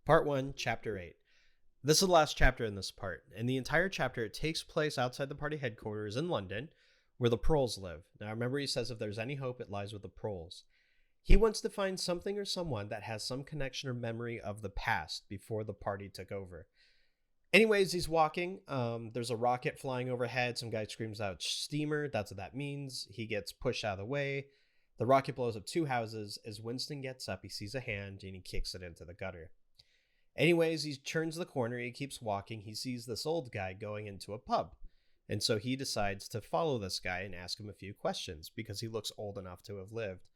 Part 1, Chapter 8. This is the last chapter in this part. In the entire chapter, it takes place outside the party headquarters in London, where the Proles live. Now, remember, he says if there's any hope, it lies with the Proles. He wants to find something or someone that has some connection or memory of the past before the party took over. Anyways, he's walking. There's a rocket flying overhead. Some guy screams out, "Steamer." That's what that means. He gets pushed out of the way. The rocket blows up two houses. As Winston gets up, he sees a hand and he kicks it into the gutter. Anyways, he turns the corner, he keeps walking, he sees this old guy going into a pub. And so he decides to follow this guy and ask him a few questions because he looks old enough to have lived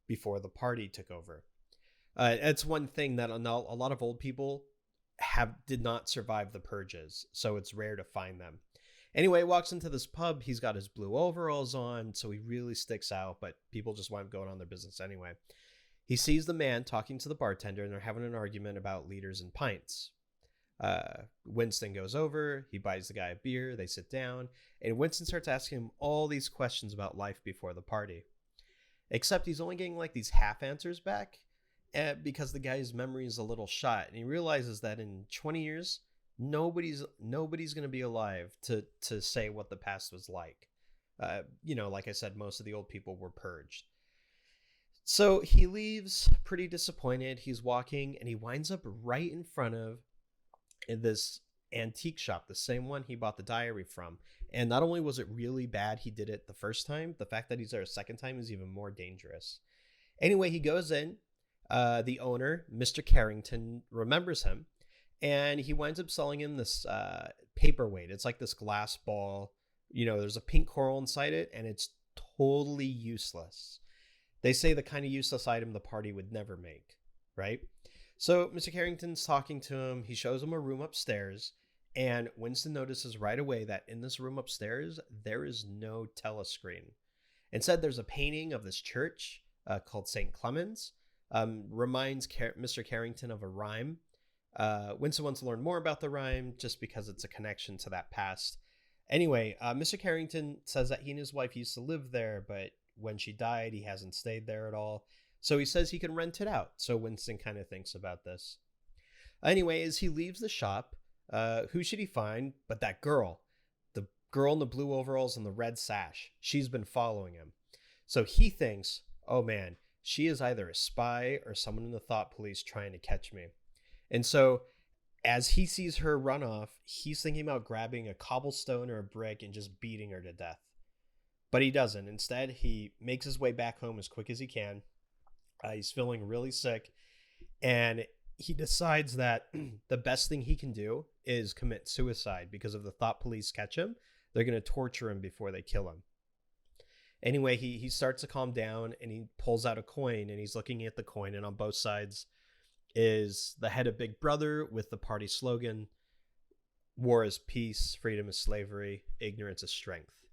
before the party took over. It's one thing that a lot of old people did not survive the purges, so it's rare to find them. Anyway, he walks into this pub, he's got his blue overalls on, so he really sticks out, but people just wind up going on their business anyway. He sees the man talking to the bartender, and they're having an argument about liters and pints. Winston goes over, he buys the guy a beer, they sit down, and Winston starts asking him all these questions about life before the party. Except he's only getting like these half answers back because the guy's memory is a little shot, and he realizes that in 20 years, nobody's going to be alive to say what the past was like. Like I said, most of the old people were purged. So he leaves pretty disappointed. He's walking and he winds up right in front of this antique shop, the same one he bought the diary from. And not only was it really bad he did it the first time, the fact that he's there a second time is even more dangerous. Anyway, he goes in. The owner, Mr. Charrington, remembers him, and he winds up selling him this paperweight. It's like this glass ball. There's a pink coral inside it, and it's totally useless. They say the kind of useless item the party would never make, right? So Mr. Carrington's talking to him. He shows him a room upstairs, and Winston notices right away that in this room upstairs, there is no telescreen. Instead, there's a painting of this church called St. Clement's. Reminds Mr. Carrington of a rhyme. Winston wants to learn more about the rhyme just because it's a connection to that past. Anyway, Mr. Carrington says that he and his wife used to live there, but when she died, he hasn't stayed there at all. So he says he can rent it out. So Winston kind of thinks about this. Anyway, as he leaves the shop, who should he find but that girl? The girl in the blue overalls and the red sash. She's been following him. So he thinks, oh man, she is either a spy or someone in the thought police trying to catch me. And so as he sees her run off, he's thinking about grabbing a cobblestone or a brick and just beating her to death. But he doesn't. Instead, he makes his way back home as quick as he can. He's feeling really sick. And he decides that the best thing he can do is commit suicide because if the thought police catch him, they're going to torture him before they kill him. Anyway, he starts to calm down and he pulls out a coin and he's looking at the coin. And on both sides is the head of Big Brother with the party slogan, "War is peace, freedom is slavery, ignorance is strength."